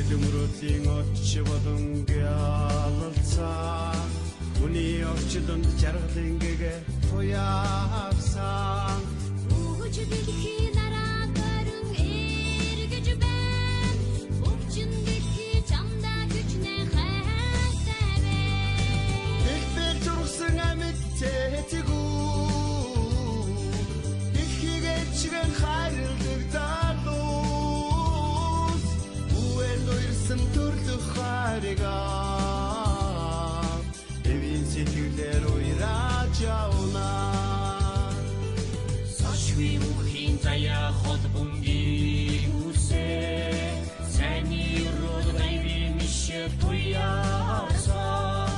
Дэлмрүүдийн очи болон гялалцаа Хүний орчлонд жаргалын гэгээ туяасан Өгч дэлхий нараа төрөн эргэж байна Өвчин дэлхий чамда хүчнээ хайртай байна Дэлбэл зургсан амьд цэцэгүү Дэлхийгээ чигэн хайрладаг залуус Үэн уйрсан төрлөх хайргаа Сэтгэлээр уйраж явна Сошгүй мөнхийн заяа хот бунгийн үсээ Сайны өрөөд гайвын мишээ туяасан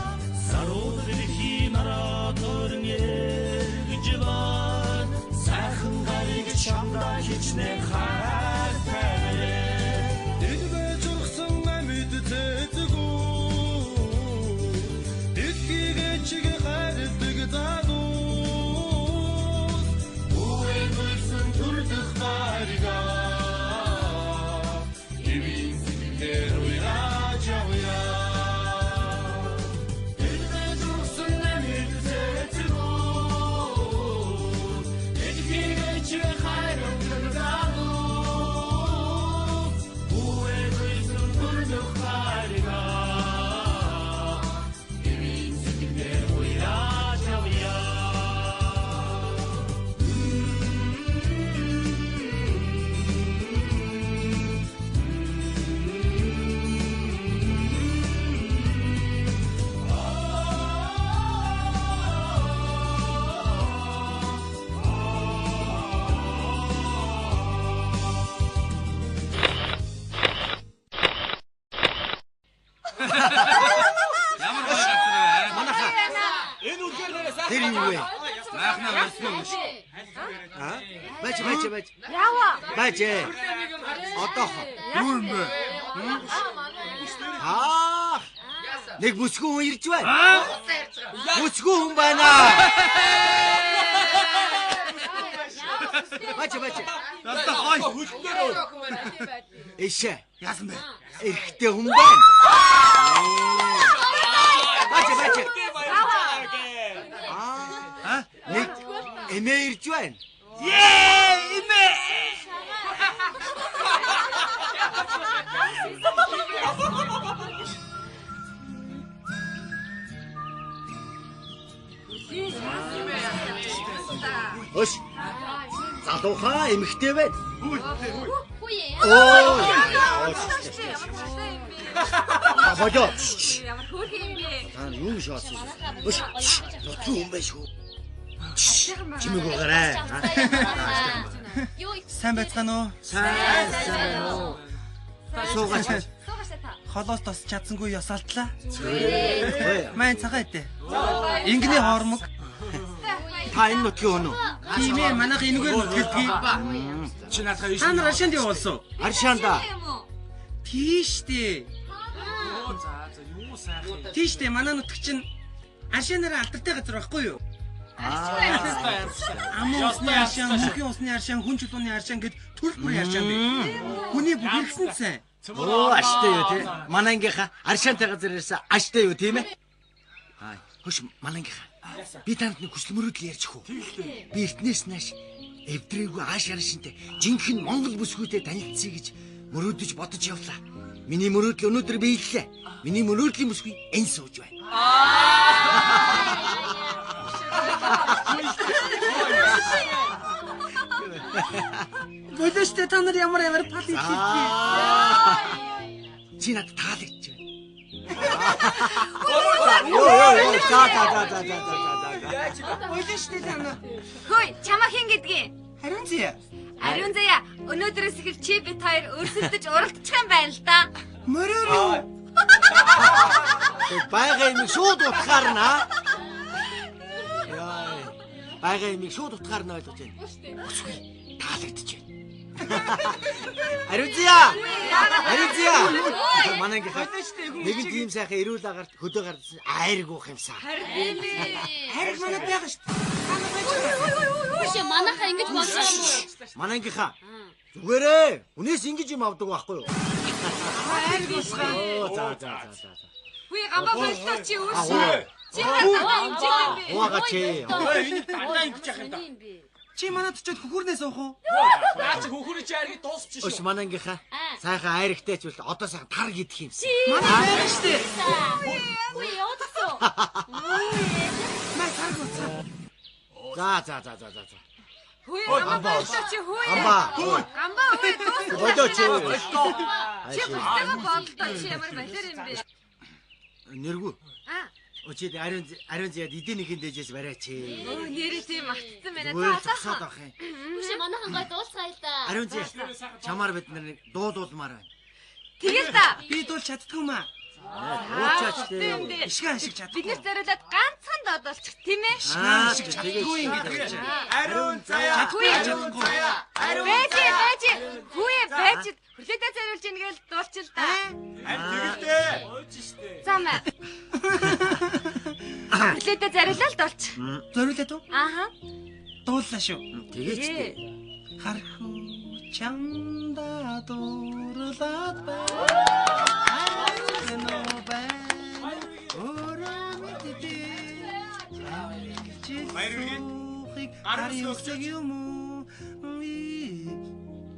Сарууд дэлхий нараа төрн эргэж бан Сайхан гариг чамда хичнээн хайртай Дэлбээ зургсан амьд цэцэгүү Чигэ хайрладаг залуус Үэн уйрсан төрлөх хайргаа Эвийн сэтгэлээр уйраж явъя Дэлбээ зургсан амьд цэцэгүү Дэлхийгээ чигэ хайрладаг залуус Үэн уйрсан төрлөх хайргаа Бач. Яава. Бач. Одоо юу юм бэ? Нэг бүсгүй хүн ирж байна. Бүсгүй хүн байна. Бач. Одоо хой хөлтөө. Эшээ. Яасан бэ? Эрэгтэй хүн байна. Бач. Нэг эмээ ирж байна. Эмээ. Ош. Залуухаа эмэгтэй байна. Хүй. Божоо. Ямар хөөрхөн юм бэ? Юу шоосон. Ош. Ноцгүй хүн байж шүү. Чимэг угаарай. Сайн байцгаана уу? Сайн уу? Суугаач. Холоос тос чадсангүй ёсалдлаа. Майн цагаа идэ. Ингэний хормог. Та энэ нутгийн хүн үү? Тийм ээ, манайх энэгээр нутгэлдгийг. Чи наадах юу? Та нар Аршаанд явуулсан. Аршаанда. Тийштэй. Тийштэй манай нутг чинь Аршаанаараа алдартай газар байхгүй юу? Амын усны аршаан, мөнхийн усны аршаан, хүн чулууны аршаан гэд төрөл бүрийн аршаан бий. Хүний бүх хэрэгсэн сайн. Аштай юу те? Манангийнхаа аршаантай газар ирсэн аштай юу тийм ээ? Хөш манангийнхаа. Би танд нэг хүсэл мөрөөдөл ярьж хөө. Би эртнээс нааш эвдрээгүй ааш аршинтай жинхэнэ Монгол бүсгүйтэй танилцъя гэж мөрөөдөж бодож явлаа. Миний мөрөөдөл өнөөдөр биеллээ. Миний мөрөөдлийн бүсгүй энэ сууж байна. Болоштой та нар ямар пал хийхээ. Чи надад таалагдж байна. Болоштой та нар. Хөөе, чамаа хэн гэдгийг? Хариун зэ. Ариун заяа, өнөөдрөөс эхэл чи бит хоёр өрсөлдөж уралдчих юм байна л да. Мөрөөрөө. Байга юм шууд утгаарна. Байга юм шууд утгаарна ойлгож байна. Өсгүй таалагдж байна. Ариузя. Манайхаа нэгэн тийм сайхан эрүүл агарт хөдөө гардсан айргуух юмсаа. Хайр манад байгаа шүү. Биш манайхаа ингэж болоо. Манайхаа Зүгээрээ. Үнээс ингэж юм авдаг байхгүй юу? Хайр гусгаа. За. Хүй гамбаа болтоо чи үүш. Чи хаа юм бэ? Уага чи. Энэ дандаа ингэж яах юм да. Чи манад очиод хөхөрнөөс уух уу? Наа чи хөхөрөж айрыг дуусчих Өш шүү. манангийнхаа сайхан айрагтай ч бол одоо сайхан тар гидэх юм. Манай байр штэ. Хүй яваадсан. Маа тарг уцаа. За. Хүй гамбаа болтоо чи хүй. Гамбаа хүй дуус. Бодоо чи. Чи бүтээгөө болтоо чи ямар балер юм бэ? Нэргүү. Аа. Өчид ариун зяад эдэнийхэн дээжээс бариач. Оо нэрээ тийм мартсан байна. Зүгээр тасаад байх юм. Хүш манайхан гой дуусгая л да. Ариун зяа чамаар бид нар дуулуулмаар байна. Тэгэл та. Би дуулж чаддгүй маа. Уучаач тээ. Ишгэн шиг чаддгүй. Бид нар зориулаад ганцхан додолчих тийм ээ. Ишгэн шиг чаддгүй ингэж. Ариун заяа. Байж. Хүй байж. Хүлээдээ зориулж ингээл дуулчих л да. Тэгдээ. Ууч штэ. Замаа. Хүлээдээ зориулаад дуулч. Зориулаад уу? Ааха. Дууллаа шүү. Тэгээч тээ. Хархуу чамда дуурлаад бай.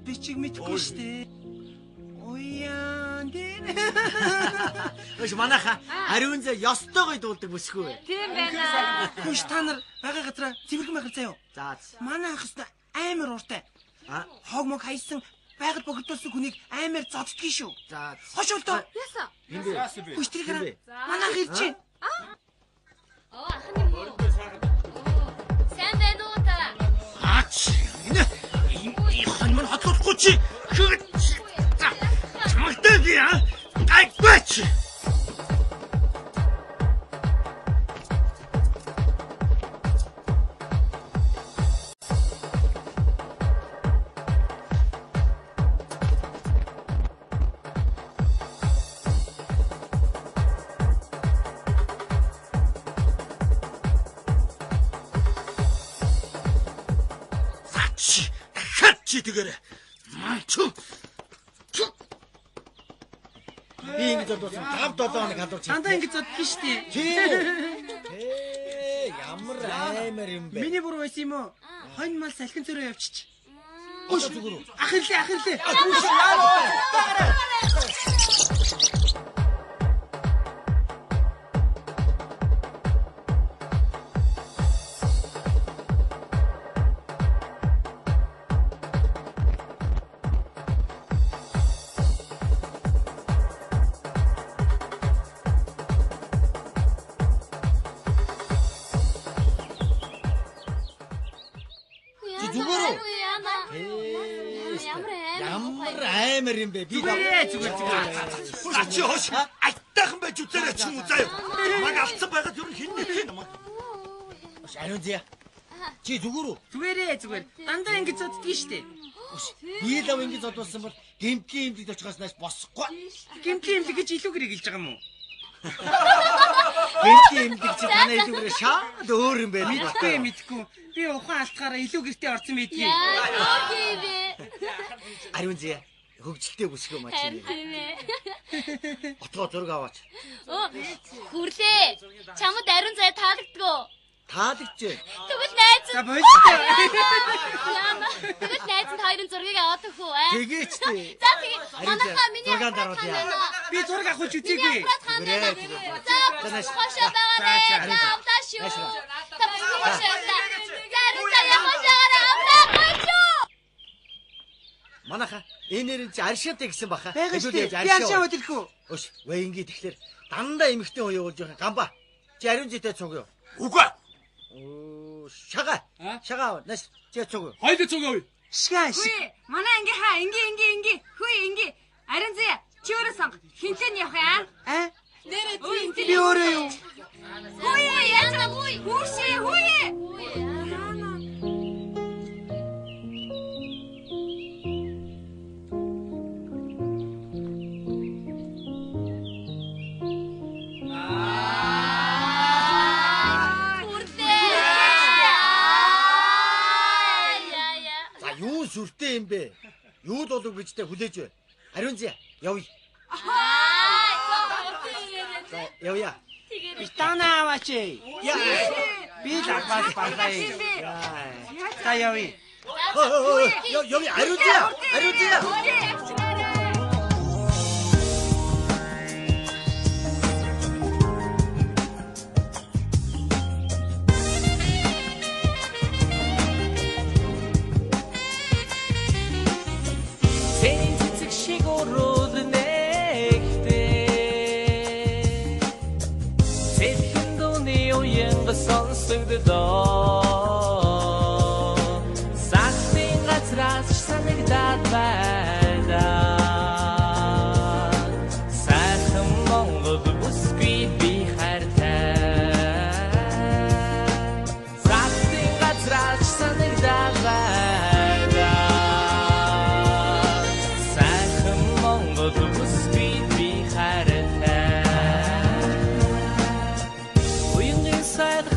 Бичиг мэдгүй штэ. Уяан дээр. Өш манайха ариун зяа ёстойгоо дуулдаг бүсгүй. Тийм байна. Хүш та нар байгаа газараа цэвэрхэн байх заяо. За. Манай ах хэвээр амар ууртай. Хог мог хайсан байгаль богдуулсан хүнийг амар зоддгийн шүү. За. Хошуултоо. Яасан? Хүш тэр хараа. Манай ах ирж байна. Оо ахны мөр. Сайн байна уу та? Аач. Энэ хан мань хатлахгүй чи. За. Чамтай би аа. Айгвч. Чи тэгэрэ. Манчу. Би ингэж бодсон 5-7 хоног халуур чи. Дандаа ингэ зоддгийн штэ. Ямар аймар юм бэ? Миний буруу байсан юм уу? Хонь мал салхин цороо явчих. Өш зүгүрүү. Ахирлээ. Ямар аймар юм бэ? Би зүгээр. Чи хош. Айтайхан байж үзээрэй ч юм уу заяа. Маг алдсан байгаад юу хин нэг юм. ариун зяа. Чи зүгүрүү? Зүгээр. Дандаа ингэ зоддгийн штэ. Би лав ингэ зодуулсан бол гэмтгийн имлэгт очихоос нааш босхгүй. Гэмтлийн имлэг гэж илүүгээр хэлж байгаа юм уу? Гэмтгийн имлэг чи танай илүүгээр шаад өөр юм байна. Мэдгүй. Би ухаан алтгаараа илүү гэртээ орсон мэдгүй. Окей бэ. Ариун зяа. Хөгжилтэй бүсгүй маа чи. Отгоо зураг аваач. Хүрлээ. Чамд ариун зай таалагддаг. Таалагч. Тэгвэл найз. За болтой. Яна. Тэгвэл найз нь хоёрын зургийг аваад өгөх үү? Тэгээч тий. За тэгээ. Манайхаа миний зургаан даруул яа. Би зураг авах үзээгүй. За хошоо байгаарэ. Авлаа шүү. Та хошоо. Ариун зай хошоогоор авлаа шүү. Манаха энээр чи аршаатай гэсэн баха. Байгаа шүү. Би аршаа өдөрх үү? Өш, вэ ингэ тэгэхээр дандаа эмхтэн уу явуулж байгаа гамба. Чи ариун зэтэй цуг юу? Үгүй. Оо, шага. Шага, нас чи цуг юу? Хоёул цуг явъя. Шгаа. Хүй, манай ингээ хаа, ингээ. Хүй, ингээ. Ариун зэ, чи өөрөө сонго. Хинтэн явах яа? Нэрээ чи. Би өөрөө юу? Хүй, яана хүй. Хүй. За юу сүртэй юм бэ? Юу шууд болов гэжтэй хүлээж бай. Ариун зэ явъя. За явъя. Битана аваач. Яа. Би лагбас багай. За явъя. Явъя. Ариун зэ. Ариун зэ. Сахтын газраас санагдаад байлаа. Сайхан Монгол бүсгүй би хайртай. Сахтын газраас санагдаад байлаа. Сайхан Монгол бүсгүй би хайртай. Уянгийн сайхан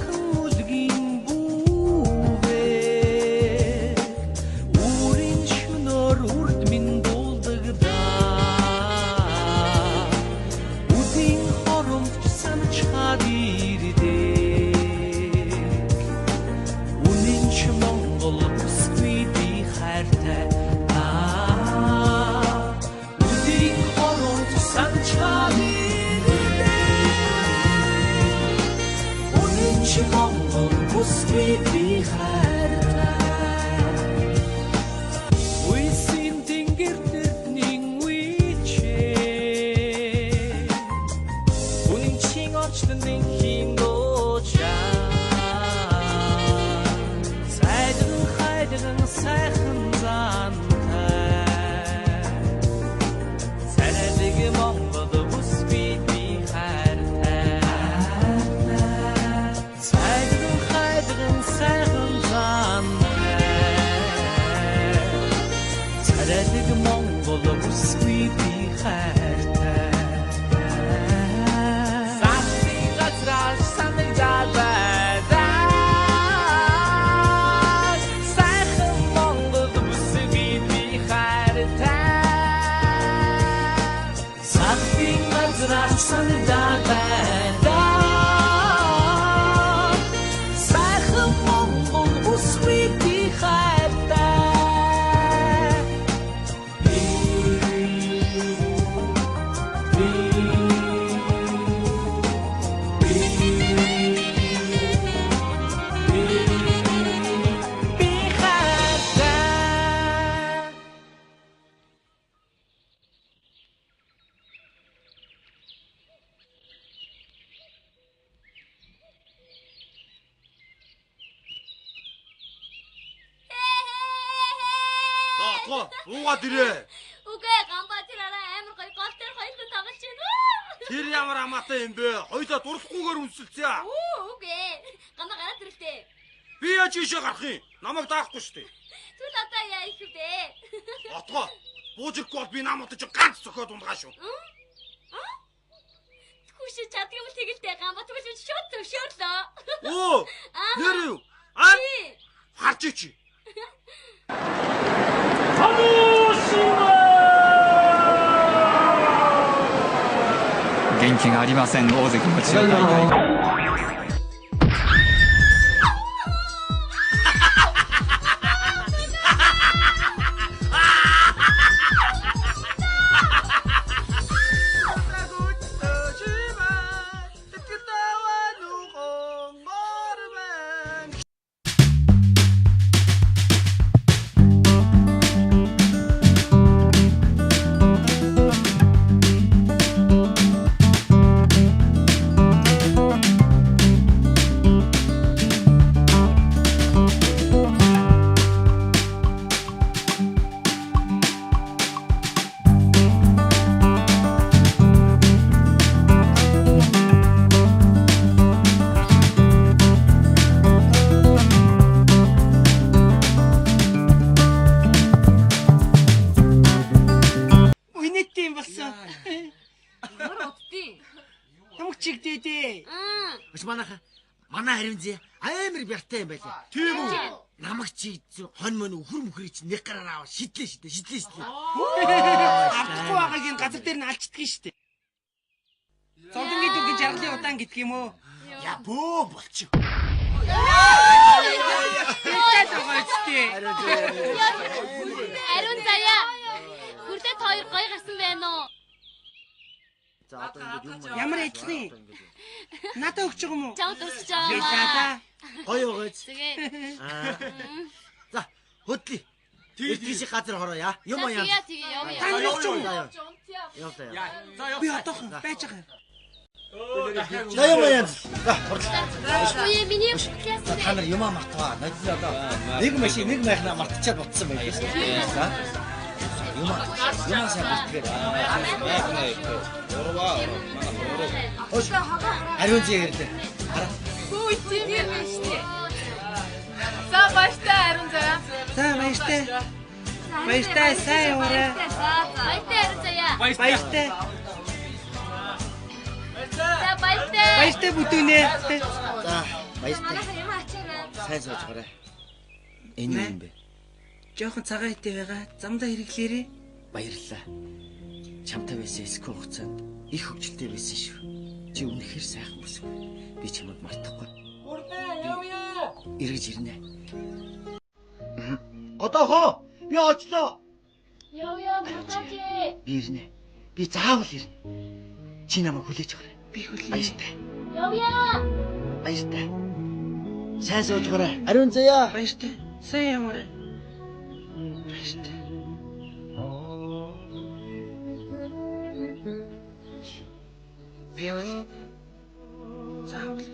Уугаад ирээ. Үгүй гамбаа тэр арай амар гоё гол дээр хоёулаа тоглож байна. Тэр ямар амаатай юм бэ? Хоёулаа дурлахгүйгээр үнсэлцээ. Үгүй. Гамбаа гараад ирэхтэй. Би яаж ийшээ гарах юм? Намайг даахгүй шүү дээ. Түл одоо яа их вэ? Отгоо. Буужихгүй бол би намуудаж ганц зөхөөд унгаа шүү. Түш чаддаг юм тэгэлтэй гамбаа түгэл шууд төвшөөрлөө. Оо. Нэр юу? Харж ичи. 元気がありません大関の千代大海。Манайха манай хариун зэ амар бяртай юм байлаа. Тийм үү? намайг чи хонь мөн өхөр мөхрийг чи нэг гараар аваа шидлээ. Авахгүй байгааг энэ газар дээр нь алчдгийг штэ. Зовлонгийн дүргийн жаргалын удаан гэдэг юм уу? Я бөө болчих. Тэгтэй тохиолдтыг. Ариун заяа. Хүрдээ хоёр гоё гарсан байна уу? За одоо ингэ юм. Ямар эзний? Надад өгч байгаа юм уу? Чамд өсч байгаа. Гоё гоц. Тэгээ. За хөдлөе. Тийш газар хороо. Юм яа. Тэгээ явъя. Та өгч юм. Яа. Би одоохон байж байгаа. За юм яа. За хурлаа. Ой миний класс. Та нар юм мартваа. Надад одоо нэг машин нэг майхна мартчихад утсан байх шүү. За. Юм сайн болтгээр. Хош. Ариун зэ ирлээ. Хараа. Хүй тийм юм штэ. За баяртай Ариун заяа. За баяртай. Баяртай сайн яваарай. Баяртай Ариун заяа. Баяртай. За баяртай. Баяртай бүдүүнэ. За баяртай. Юм ачаарай. Сайн сууж гараа. Энэ юм бэ? Жохон цагаан хитэ байгаа. Замдаа хэрэглээрээ. Баярлалаа. Чамтай байсан эсэх хугацаанд их хөвчлөлтэй байсан шүү. Чи үнэхээр сайхан бүсгүй. Би чамайг мартахгүй. Явъя. Эргэж ирнэ. Одоохоо би очлоо. Явъя мутаач. Би ирнэ. Би заавал ирнэ. Чи намайг хүлээж аваарай. Би хүлээ. Баяртай. Явъя. Баяртай. Сайн сууж гараа. Ариун заяа. Баяртай. Сайн яваарай. Баяртай. Бивэ. Заавал.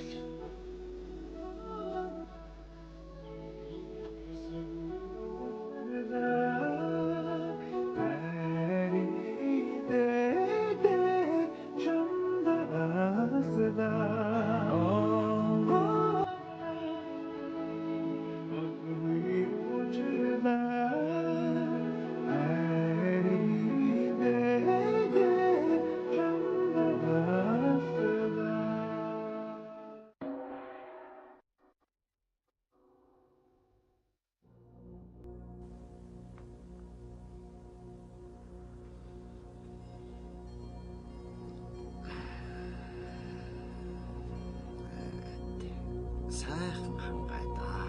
Сайхан хангайдаа.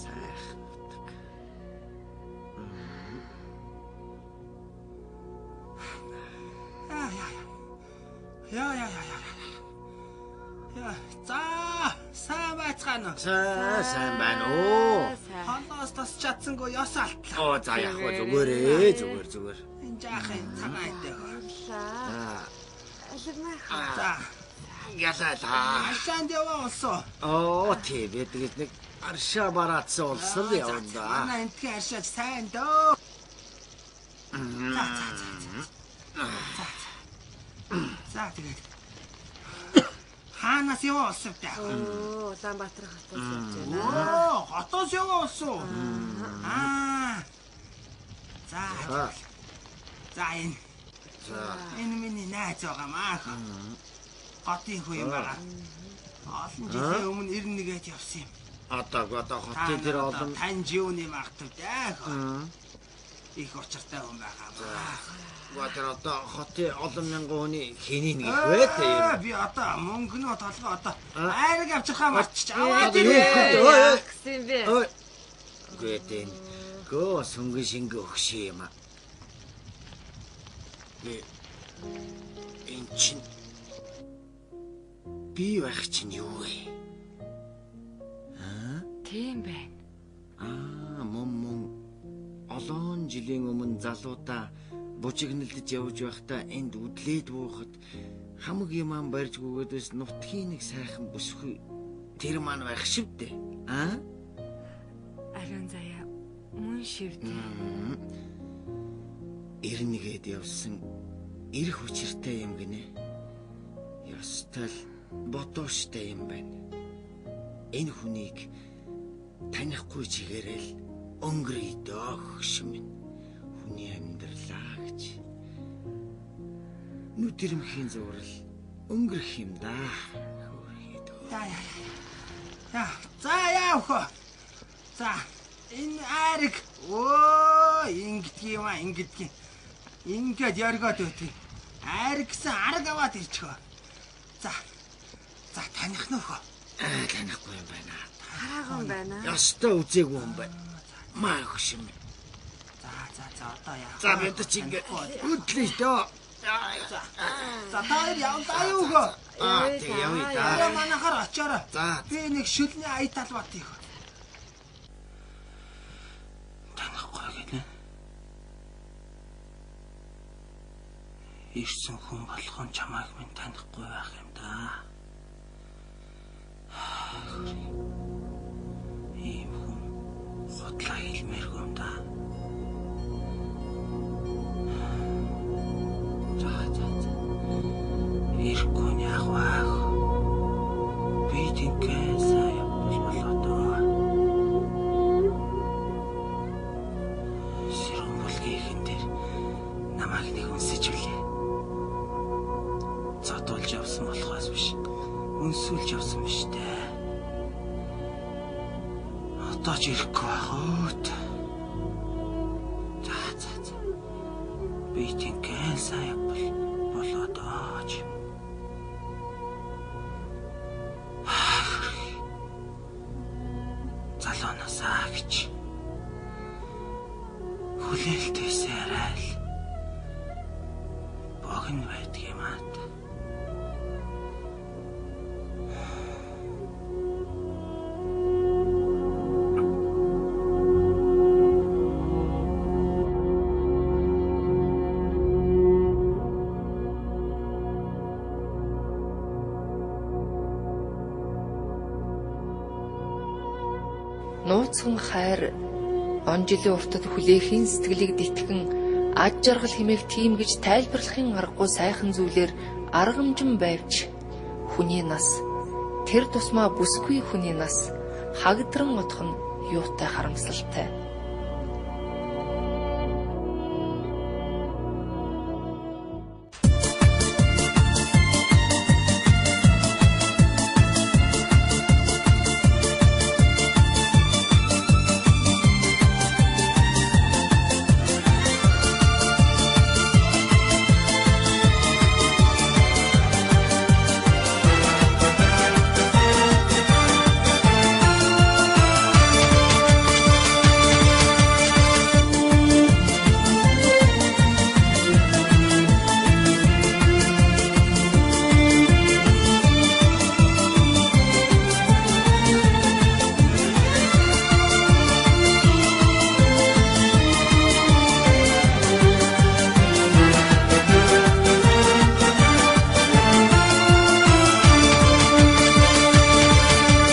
Сайхан утга. Яа. За, сайн байцгаана. Сайн байна уу? Хоолоос тас чадсангүй ёс алтлаа. Оо за яг хөө зүгээр. Энэ жаахан цагаан хитэ хөө. За, Ялаа. ашаанд яваа олсоо. Оо тийм тэгээд нэг аршаа бараадсан улсал явна. Манай энтгийн ашааж сайн дөө. За тэгээд хаанаас яваа олсон бэ? Улаанбаатар хотоос явж байна. Оо, хотоос яваа олсон. За энэ. Энэ миний найз байгаамаа. Хотын хүү юм байна. Олон жилийн өмнө 91-д явсан юм. Одоо хотын тэр олон тань юуны магтав даа. Их учиртай хүн байгаамаа. тэр одоо хотын олон мянган хүний хэний нэг их вэ те. Би одоо мөнгөнөө толгой одоо айраг авчихаа марчиж аваад Гэсэн бэ. Ой. Гэтэн гоо сүнгэн шингэ өгшөө юм аа. Энд чинь би байх чинь юу вэ? Тийм байна. Мөн олон жилийн өмнө залуудаа бужигнэлдэж явж байхдаа энд үдлээд буухад хамаг юман барьж өгөөдөөс нутгийн нэг сайхан бүсгүй тэр маань байх шивдэ. Ариун заяа мөн шивдэ. 91-д явсан эр хүчиртэй юм гинэ. Ястал ботоштой юм байна. Энэ хүнийг танихгүй чигээрэл өнгөрөй догш минь. Хүний амьдралаа гэж. Нүдэрмхийн зурал өнгөрөх юм да. Хөөрхий дөө. За яах вэ? За энэ ариг ингэдгийг. Ингээд яргаад өгдөг. Ариг гэсэн арга аваад ирчихөө. За таних нөхөө. Танихгүй юм байна. Хараахан байна. Ястаа үзээгүй юм байна. Маа хөшим. За одоо яах вэ? За бид ч ингэ үтлээ дөө. За таар явлаа юу гоо? Тэг явъя да. Яа манахаар очоорой. За. Би нэг шүлний аятал бат ийх. Танихгүй гэнэ. Ирсэн хүн болгон чамайг минь танихгүй байх юм да. Ийм хүн хотлоо хэлмээргүй юм да. За. Ирэхгүй яах вэ? Би тэнхээ сайн болоо доо. Сэрүүн булгийн дээр намайг нэг үнсэж үлээ. Зодуулж явсан болохоос биш. Үнсүүлж явсан биш дээ. Одоо ч ирэхгүй байх өөд. За. Би тэнхээ сайн болоо доо. Залуунасаа гэж хүлээлтээсээ арайл богино байдаг юм аа. Нууцхан хайр он жилийн уртад хүлээхийн сэтгэлийг дитгэн аж жаргал хэмээх тийм гэж тайлбарлахын аргагүй сайхан зүйлээр аргамжин байвч хүний нас тэр тусмаа бүсгүй хүний нас хагдран отох нь юутай харамсалтай.